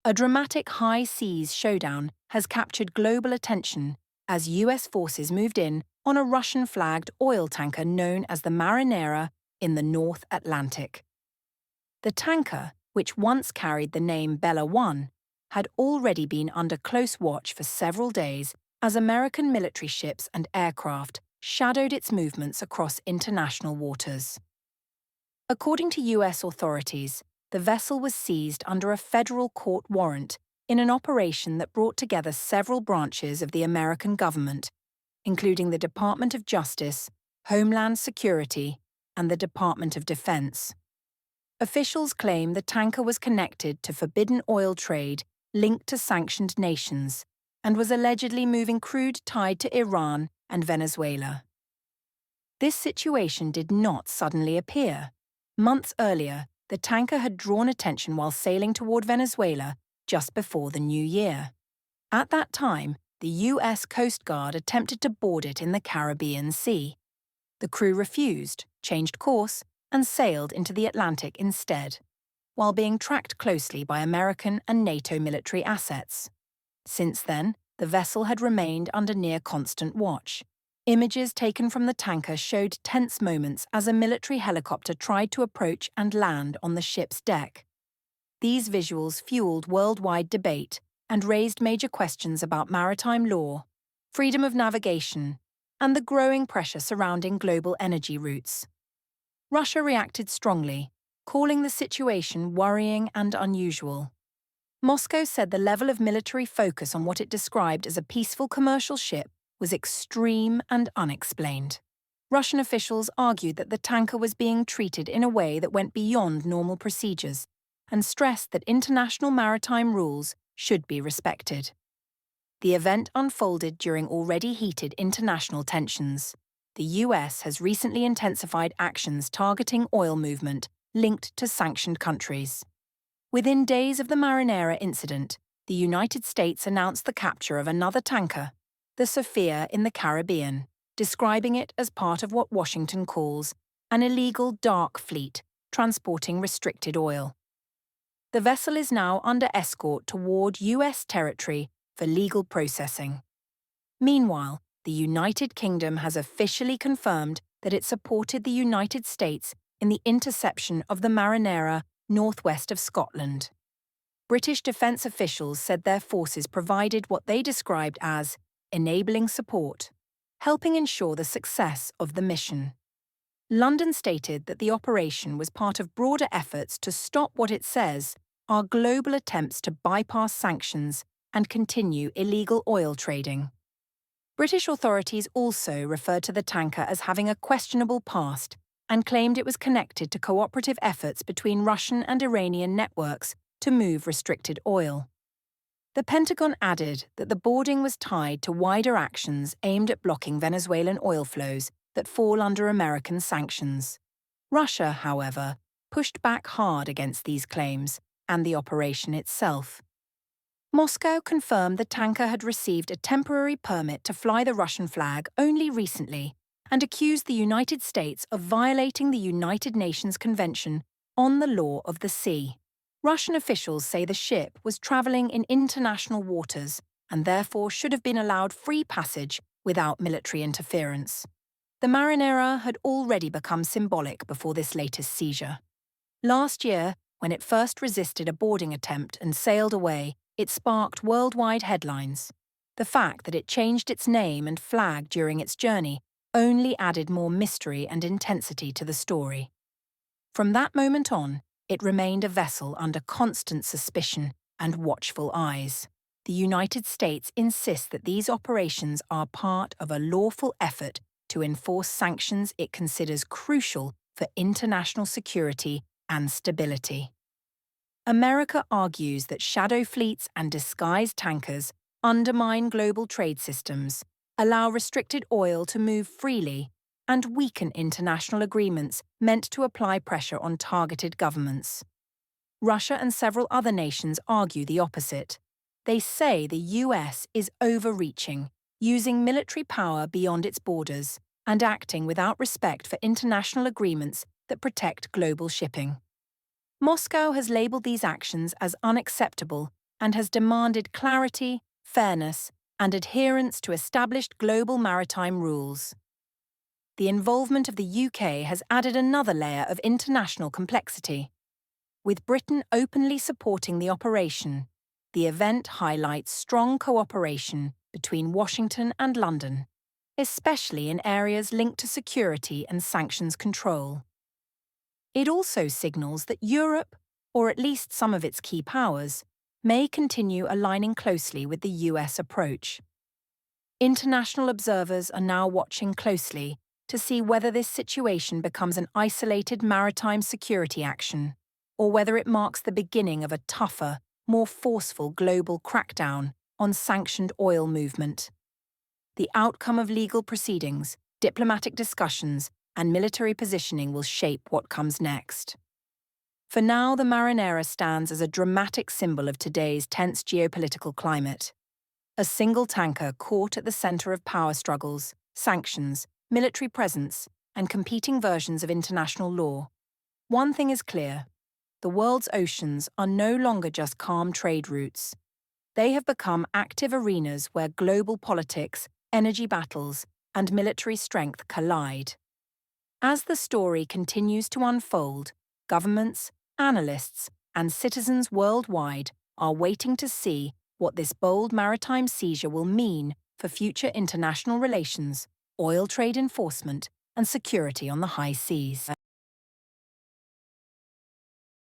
A dramatic high seas showdown has captured global attention as US forces moved in on a Russian-flagged oil tanker known as the Marinera in the North Atlantic. The tanker, which once carried the name Bella 1, had already been under close watch for several days as American military ships and aircraft shadowed its movements across international waters. According to US authorities, the vessel was seized under a federal court warrant in an operation that brought together several branches of the American government, including the Department of Justice, Homeland Security, and the Department of Defense. Officials claim the tanker was connected to forbidden oil trade linked to sanctioned nations and was allegedly moving crude tied to Iran and Venezuela. This situation did not suddenly appear. Months earlier, the tanker had drawn attention while sailing toward Venezuela just before the new year. At that time, the US Coast Guard attempted to board it in the Caribbean Sea. The crew refused, changed course, and sailed into the Atlantic instead, while being tracked closely by American and NATO military assets. Since then, the vessel had remained under near constant watch. Images taken from the tanker showed tense moments as a military helicopter tried to approach and land on the ship's deck. These visuals fueled worldwide debate and raised major questions about maritime law, freedom of navigation, and the growing pressure surrounding global energy routes. Russia reacted strongly, calling the situation worrying and unusual. Moscow said the level of military focus on what it described as a peaceful commercial ship was extreme and unexplained. Russian officials argued that the tanker was being treated in a way that went beyond normal procedures and stressed that international maritime rules should be respected. The event unfolded during already heated international tensions. The US has recently intensified actions targeting oil movement linked to sanctioned countries. Within days of the Marinera incident, the United States announced the capture of another tanker, the Sophia in the Caribbean, describing it as part of what Washington calls an illegal dark fleet transporting restricted oil. The vessel is now under escort toward US territory for legal processing. Meanwhile, the United Kingdom has officially confirmed that it supported the United States in the interception of the Marinera northwest of Scotland. British defence officials said their forces provided what they described as enabling support, helping ensure the success of the mission. London stated that the operation was part of broader efforts to stop what it says are global attempts to bypass sanctions and continue illegal oil trading. British authorities also referred to the tanker as having a questionable past and claimed it was connected to cooperative efforts between Russian and Iranian networks to move restricted oil. The Pentagon added that the boarding was tied to wider actions aimed at blocking Venezuelan oil flows that fall under American sanctions. Russia, however, pushed back hard against these claims and the operation itself. Moscow confirmed the tanker had received a temporary permit to fly the Russian flag only recently and accused the United States of violating the United Nations Convention on the Law of the Sea. Russian officials say the ship was traveling in international waters and therefore should have been allowed free passage without military interference. The Marinera had already become symbolic before this latest seizure. Last year, when it first resisted a boarding attempt and sailed away, it sparked worldwide headlines. The fact that it changed its name and flag during its journey only added more mystery and intensity to the story. From that moment on, it remained a vessel under constant suspicion and watchful eyes. The United States insists that these operations are part of a lawful effort to enforce sanctions it considers crucial for international security and stability. America argues that shadow fleets and disguised tankers undermine global trade systems, allow restricted oil to move freely, and weaken international agreements meant to apply pressure on targeted governments. Russia and several other nations argue the opposite. They say the US is overreaching, using military power beyond its borders, and acting without respect for international agreements that protect global shipping. Moscow has labelled these actions as unacceptable and has demanded clarity, fairness, and adherence to established global maritime rules. The involvement of the UK has added another layer of international complexity. With Britain openly supporting the operation, the event highlights strong cooperation between Washington and London, especially in areas linked to security and sanctions control. It also signals that Europe, or at least some of its key powers, may continue aligning closely with the US approach. International observers are now watching closely to see whether this situation becomes an isolated maritime security action, or whether it marks the beginning of a tougher, more forceful global crackdown on sanctioned oil movement. The outcome of legal proceedings, diplomatic discussions, and military positioning will shape what comes next. For now, the Marinera stands as a dramatic symbol of today's tense geopolitical climate. A single tanker caught at the center of power struggles, sanctions, military presence, and competing versions of international law. One thing is clear: the world's oceans are no longer just calm trade routes. They have become active arenas where global politics, energy battles, and military strength collide. As the story continues to unfold, governments, analysts, and citizens worldwide are waiting to see what this bold maritime seizure will mean for future international relations, oil trade enforcement, and security on the high seas.